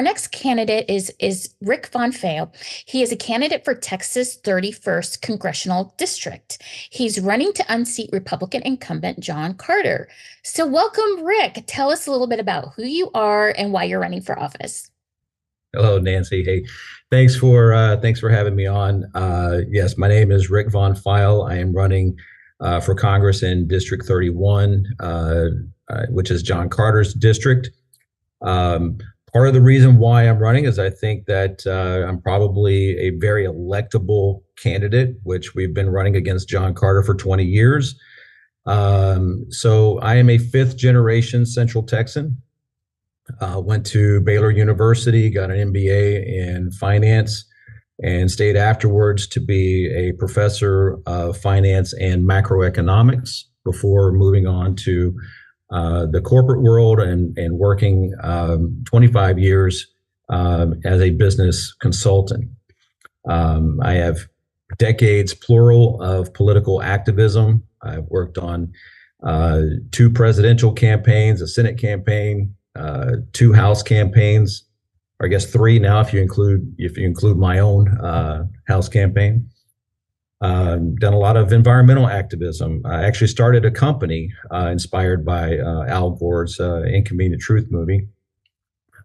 our next candidate is Rick Von Pfeil. He is a candidate for Texas 31st Congressional District. He's running to unseat Republican incumbent John Carter. So welcome, Rick. Tell us a little bit about who you are and why you're running for office. Hello, Nancy. Hey, thanks for having me on. Yes, my name is Rick Von Pfeil. I am running for Congress in District 31, which is John Carter's district. Part of the reason why I'm running is I think that I'm probably a very electable candidate, which we've been running against John Carter for 20 years. So I am a fifth generation Central Texan. Went to Baylor University, got an MBA in finance, and stayed afterwards to be a professor of finance and macroeconomics before moving on to the corporate world and working 25 years as a business consultant. I have decades, plural, of political activism. I've worked on two presidential campaigns, a Senate campaign, two House campaigns, or I guess three now if you include my own House campaign. Done a lot of environmental activism. I actually started a company inspired by Al Gore's Inconvenient Truth movie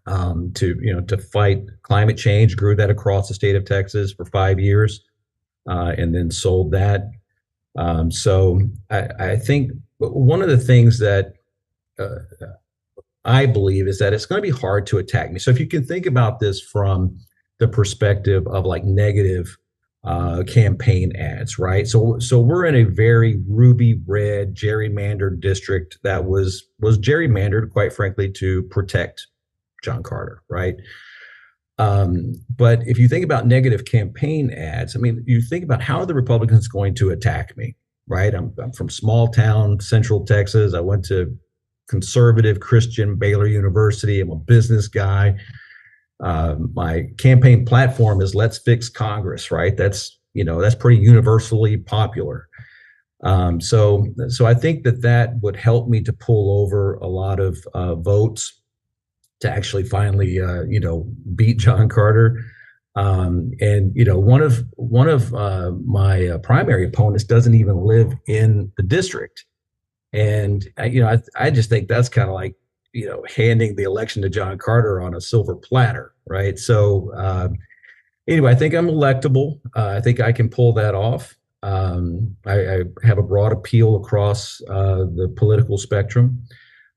to fight climate change. Grew that across the state of Texas for 5 years, and then sold that. So I think one of the things that I believe is that it's going to be hard to attack me. So if you can think about this from the perspective of like negative campaign ads, right? So we're in a very ruby red gerrymandered district that was gerrymandered, quite frankly, to protect John Carter, right? But if you think about negative campaign ads, I mean, you think about how are the Republicans going to attack me, right? I'm from small town, Central Texas. I went to conservative Christian Baylor University. I'm a business guy. My campaign platform is "Let's fix Congress," right? That's pretty universally popular. So I think that would help me to pull over a lot of votes to actually finally beat John Carter. And one of my primary opponents doesn't even live in the district. And I just think that's kind of like handing the election to John Carter on a silver platter, right? So anyway, I think I'm electable. I think I can pull that off. I have a broad appeal across the political spectrum.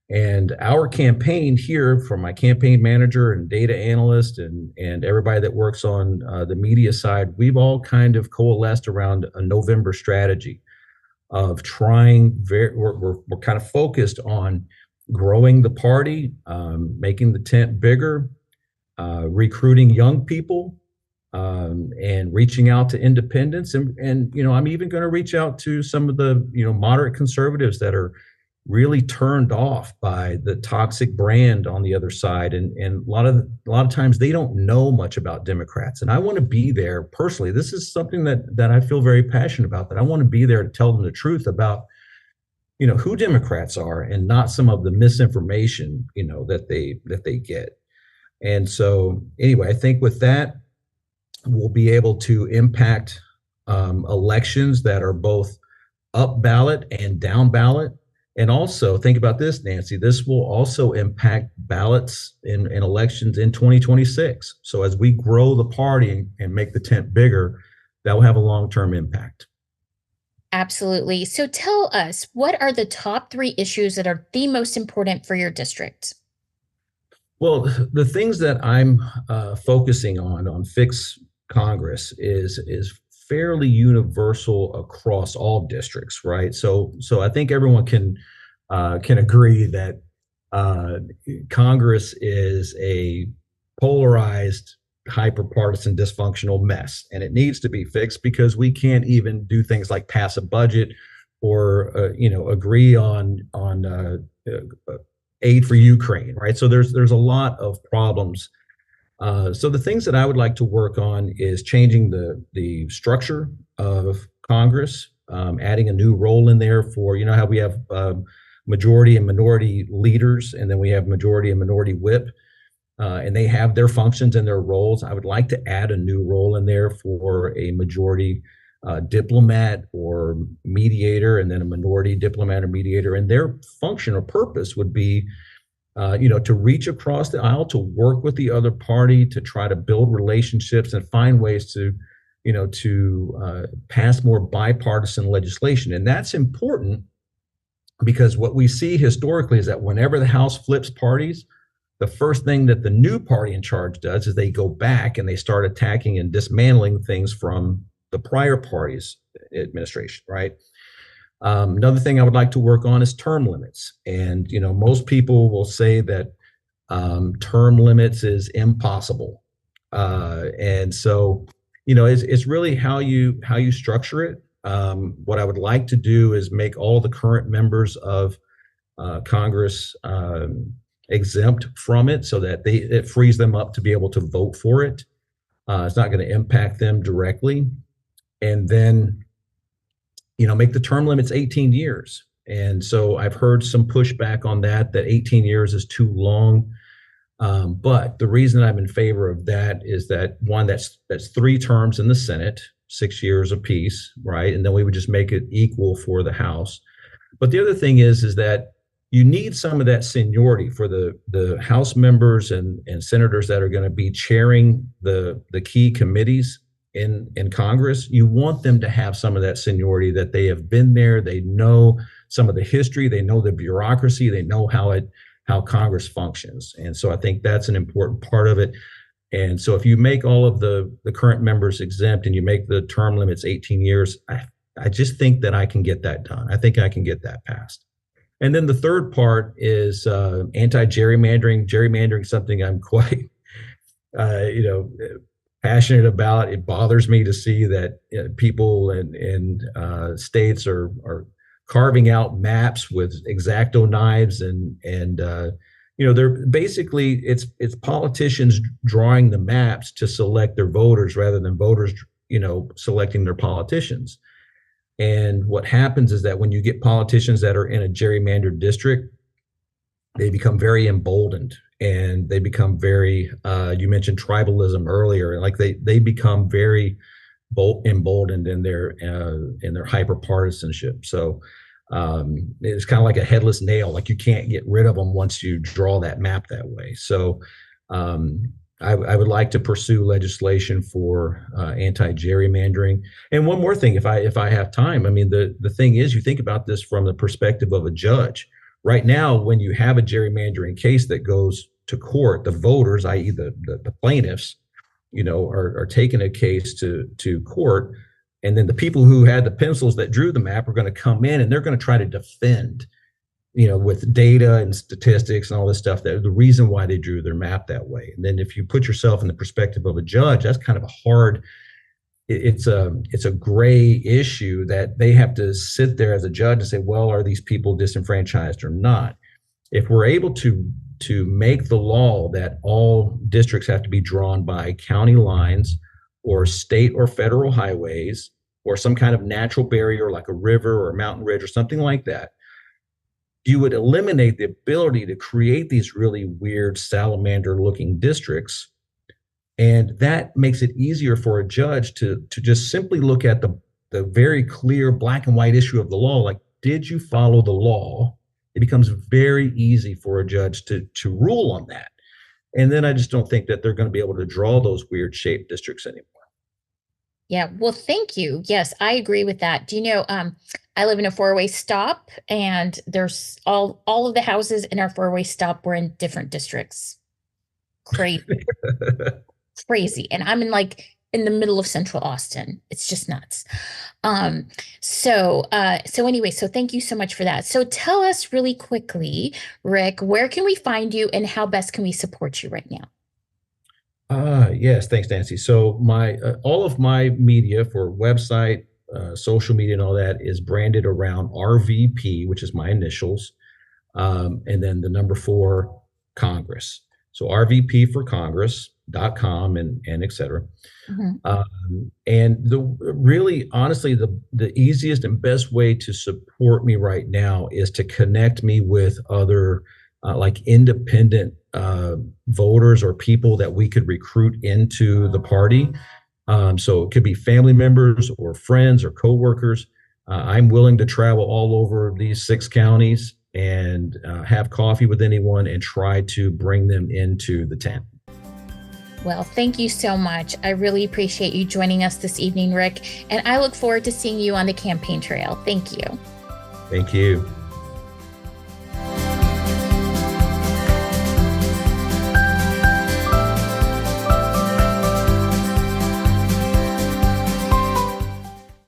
And our campaign here, from my campaign manager and data analyst and everybody that works on the media side, we've all kind of coalesced around a November strategy of trying. We're kind of focused on growing the party, making the tent bigger, recruiting young people, and reaching out to independents. And I'm even going to reach out to some of the moderate conservatives that are really turned off by the toxic brand on the other side. And a lot of times they don't know much about Democrats. And I want to be there personally. This is something that I feel very passionate about, that I want to be there to tell them the truth about who Democrats are, and not some of the misinformation that they get. And so anyway, I think with that, we'll be able to impact elections that are both up ballot and down ballot. And also think about this, Nancy, this will also impact ballots in elections in 2026. So as we grow the party and make the tent bigger, that will have a long-term impact. Absolutely. So tell us, what are the top 3 issues that are the most important for your district? Well, the things that I'm focusing on Fix Congress is fairly universal across all districts, right? So I think everyone can agree that Congress is a polarized, hyper-partisan, dysfunctional mess, and it needs to be fixed because we can't even do things like pass a budget or agree on aid for Ukraine, right? So there's a lot of problems. So the things that I would like to work on is changing the structure of Congress, adding a new role in there for how we have majority and minority leaders, and then we have majority and minority whip. and they have their functions and their roles. I would like to add a new role in there for a majority diplomat or mediator, and then a minority diplomat or mediator. And their function or purpose would be, to reach across the aisle, to work with the other party, to try to build relationships and find ways to, pass more bipartisan legislation. And that's important because what we see historically is that whenever the House flips parties, the first thing that the new party in charge does is they go back and they start attacking and dismantling things from the prior party's administration, right? Another thing I would like to work on is term limits. And, most people will say that term limits is impossible. And so, it's really how you structure it. What I would like to do is make all the current members of Congress exempt from it, so that it frees them up to be able to vote for it. It's not going to impact them directly. And then, make the term limits 18 years. And so I've heard some pushback on that 18 years is too long. But the reason I'm in favor of that is that, one, that's 3 terms in the Senate, 6 years apiece, right? And then we would just make it equal for the House. But the other thing is that you need some of that seniority for the House members and senators that are going to be chairing the key committees in Congress. You want them to have some of that seniority, that they have been there, they know some of the history, they know the bureaucracy, they know how Congress functions. And so I think that's an important part of it. And so if you make all of the current members exempt and you make the term limits 18 years, I just think that I can get that done. I think I can get that passed. And then the third part is anti-gerrymandering. Gerrymandering is something I'm quite, passionate about. It bothers me to see that people in states are carving out maps with X-Acto knives, and they're basically, it's politicians drawing the maps to select their voters rather than voters, selecting their politicians. And what happens is that when you get politicians that are in a gerrymandered district, they become very emboldened, and they become very, you mentioned tribalism earlier, like they become very emboldened in their hyper partisanship. So it's kind of like a headless nail, like you can't get rid of them once you draw that map that way. So I would like to pursue legislation for anti-gerrymandering. And one more thing, if I have time, I mean, the thing is, you think about this from the perspective of a judge. Right now, when you have a gerrymandering case that goes to court, the voters, i.e. the plaintiffs, are taking a case to court. And then the people who had the pencils that drew the map are going to come in and they're going to try to defend, with data and statistics and all this stuff, that the reason why they drew their map that way. And then if you put yourself in the perspective of a judge, that's kind of a hard, it's a gray issue that they have to sit there as a judge and say, well, are these people disenfranchised or not? If we're able to make the law that all districts have to be drawn by county lines or state or federal highways or some kind of natural barrier like a river or a mountain ridge or something like that, you would eliminate the ability to create these really weird salamander looking districts. And that makes it easier for a judge to just simply look at the very clear black and white issue of the law. Like, did you follow the law? It becomes very easy for a judge to rule on that. And then I just don't think that they're going to be able to draw those weird shaped districts anymore. Yeah, well, thank you. Yes, I agree with that. Do you know, I live in a four-way stop, and there's all of the houses in our four-way stop were in different districts. Crazy. Crazy. And I'm in the middle of central Austin. It's just nuts. So anyway, so thank you so much for that. So tell us really quickly, Rick, where can we find you and how best can we support you right now? Yes, thanks, Nancy. So my all of my media for website, social media, and all that is branded around RVP, which is my initials, and then the number 4 Congress. So RVP for Congress.com and et cetera. Mm-hmm. And really, honestly, the easiest and best way to support me right now is to connect me with other like independent voters or people that we could recruit into the party. So it could be family members or friends or coworkers. I'm willing to travel all over these 6 counties and have coffee with anyone and try to bring them into the tent. Well, thank you so much. I really appreciate you joining us this evening, Rick, and I look forward to seeing you on the campaign trail. Thank you. Thank you.